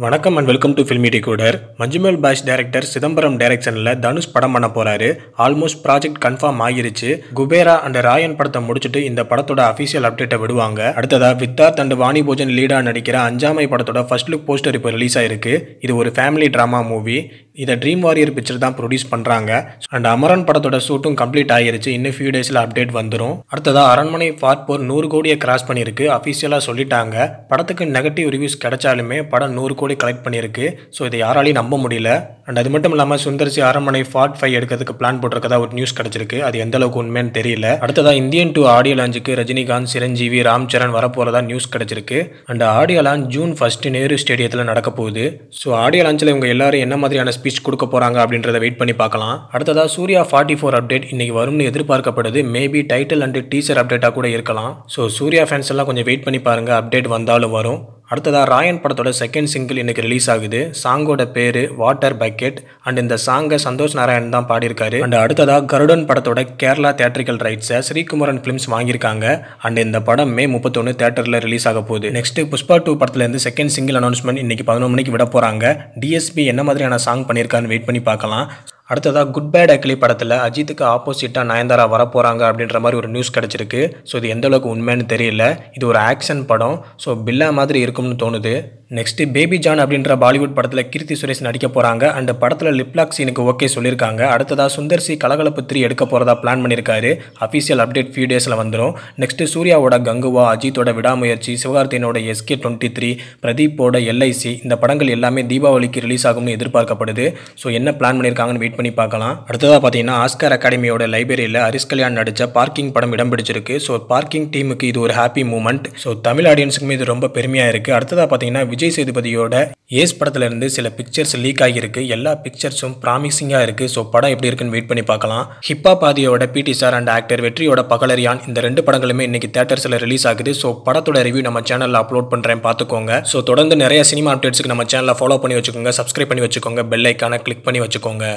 வணக்கம் and welcome to filmi decoder. Manjummel boys director Chidambaram டைரக்ஷனில் தனுஷ் படம் பண்ண போறாரு. ஆல்மோஸ்ட் ப்ராஜெக்ட் கன்ஃபார்ம் ஆகிருச்சு. குபேரா அண்ட் ராயன் படத்தை முடிச்சுட்டு இந்த படத்தோட அஃபீஷியல் அப்டேட்டை விடுவாங்க. அடுத்ததா வித்தார்த் அண்ட் வாணி போஜன் லீடா நடிக்கிற அஞ்சாமை படத்தோட ஃபர்ஸ்ட் லுக் போஸ்டர் இப்போ ரிலீஸ் ஆயிருக்கு. இது ஒரு ஃபேமிலி ட்ராமா மூவி. இதை ட்ரீம் வாரியர் பிக்சர் தான் ப்ரொடியூஸ் பண்ணுறாங்க. அண்ட் அமரன் படத்தோட ஷூட்டும் கம்ப்ளீட் ஆகிருச்சு. இன்னும் ஃபியூ டேஸில் அப்டேட் வந்துடும். அடுத்ததா அரண்மனை பார்ட் 4 100 கோடியை கிராஸ் பண்ணியிருக்கு. அஃபீஷியலாக சொல்லிட்டாங்க. படத்துக்கு நெகட்டிவ் ரிவ்யூஸ் கிடைச்சாலுமே படம் 100 கோடி கலெக்ட் பண்ணியிருக்கு. ஸோ இதை யாராலையும் நம்ப முடியல. அண்ட் அது மட்டும் இல்லாமல் சுந்தர்சி அரண்மனை பார்ட் 5 எடுக்கிறதுக்கு பிளான் போட்டிருக்கதா ஒரு நியூஸ் கிடைச்சிருக்கு. அது எந்த அளவுக்கு உண்மைன்னு தெரியல. அடுத்ததா Indian 2 audio லான்ச்சுக்கு Rajinikanth, Chiranjeevi, Ram Charan வரப்போறதா news கிடைச்சிருக்கு. And audio launch June 1 Nehru ஸ்டேடியத்தில் நடக்க போகுது. ஸோ ஆடியோ லான்ச்சில் இவங்க எல்லாரும் என்ன மாதிரியான ஸ்பீச் கொடுக்க போறாங்க அப்படின்றத வெயிட் பண்ணி பார்க்கலாம். அடுத்ததா சூர்யா 44 அப்டேட் இன்னைக்கு வரும்னு எதிர்பார்க்கப்படுது. மேபி டைட்டில் அண்ட் டீசர் அப்டேட்டாக கூட இருக்கலாம். ஸோ சூர்யா ஃபேன்ஸ் எல்லாம் கொஞ்சம் வெயிட் பண்ணி பாருங்க. அப்டேட் வந்தாலும் வரும். அடுத்ததா ராயன் படத்தோட செகண்ட் சிங்கிள் இன்னைக்கு ரிலீஸ் ஆகுது. சாங்கோட பேரு வாட்டர் பக்கெட். அண்ட் இந்த சாங்கை சந்தோஷ் நாராயண் தான் பாடியிருக்காரு. அண்ட் அடுத்ததா கருடன் படத்தோட கேரளா தியேட்ரிக்கல் ரைட்ஸை ஸ்ரீகுமரன் ஃபிலிம்ஸ் வாங்கியிருக்காங்க. அண்ட் இந்த படம் May 31 தியேட்டரில் ரிலீஸ் ஆக போகுது. நெக்ஸ்ட் புஷ்பா 2 படத்துலேருந்து செகண்ட் சிங்கிள் அனௌன்ஸ்மெண்ட் இன்னைக்கு 11 மணிக்கு விட போறாங்க. டிஎஸ்பி என்ன மாதிரியான சாங் பண்ணியிருக்கான்னு வெயிட் பண்ணி பார்க்கலாம். அடுத்ததா குட் பேட் அக்லி படத்தில் அஜித்துக்கு ஆப்போசிட்டாக நயன்தாரா வரப்போகிறாங்க அப்படின்ற மாதிரி ஒரு நியூஸ் கிடச்சிருக்கு. ஸோ இது எந்த அளவுக்கு உண்மைன்னு தெரியல. இது ஒரு ஆக்ஷன் படம். ஸோ பில்லா மாதிரி இருக்கும்னு தோணுது. நெக்ஸ்ட் பேபி ஜான் அப்படின்ற பாலிவுட் படத்தில் கீர்த்தி சுரேஷ் நடிக்க போகிறாங்க. அண்ட் படத்தில் லிப்லாக் சீனுக்கு ஓகே சொல்லியிருக்காங்க. அடுத்ததா சுந்தர்சி கலகலப்பு 3 எடுக்க போகிறதா பிளான் பண்ணியிருக்காரு. அஃபீஷியல் அப்டேட் ஃபியூ டேஸில் வந்துடும். நெக்ஸ்ட் சூர்யாவோட கங்குவா, அஜித்தோட விடாமுயற்சி, சிவகார்த்தியனோட SK23, பிரதீப்போட LIC இந்த படங்கள் எல்லாமே தீபாவளிக்கு ரிலீஸ் ஆகும்னு எதிர்பார்க்கப்படுது. ஸோ என்ன பிளான் பண்ணியிருக்காங்கன்னு வெயிட் பண்ணி பார்க்கலாம். அடுத்ததாக பார்த்தீங்கன்னா ஆஸ்கார் அகாடமியோட லைப்ரரியில் ஹரிஷ் கல்யாண் நடித்த பார்க்கிங் படம் இடம் பிடிச்சிருக்கு. ஸோ பார்க்கிங் டீமுக்கு இது ஒரு ஹாப்பி மூமெண்ட். ஸோ தமிழ் ஆடியன்ஸுக்குமே இது ரொம்ப பெருமையாக இருக்குது. அடுத்ததாக பார்த்தீங்கன்னா விஜய் சேதுபதியோட ஏஸ் படத்துலேருந்து சில பிக்சர்ஸ் லீக் ஆகியிருக்கு. எல்லா பிக்சர்ஸும் ப்ராமிசிங்காக இருக்குது. ஸோ படம் எப்படி இருக்குன்னு வெயிட் பண்ணி பார்க்கலாம். ஹிப்ஹாப் ஆதியோட PT சார் அண்ட் ஆக்டர் வெற்றியோட பகலரியான் இந்த 2 படங்களுமே இன்னைக்கு தியேட்டர்ஸில் ரிலீஸ் ஆகுது. ஸோ படத்தோட ரிவ்யூ நம்ம சேனலில் அப்லோட் பண்ணுறேன், பார்த்துக்கோங்க. ஸோ தொடர்ந்து நிறைய சினிமா அப்டேட்ஸ்க்கு நம்ம சேனலை ஃபாலோ பண்ணி வச்சுக்கோங்க, சப்ஸ்கிரைப் பண்ணி வச்சுக்கோங்க, பெல் ஐக்கானை கிளிக் பண்ணி வச்சுக்கோங்க.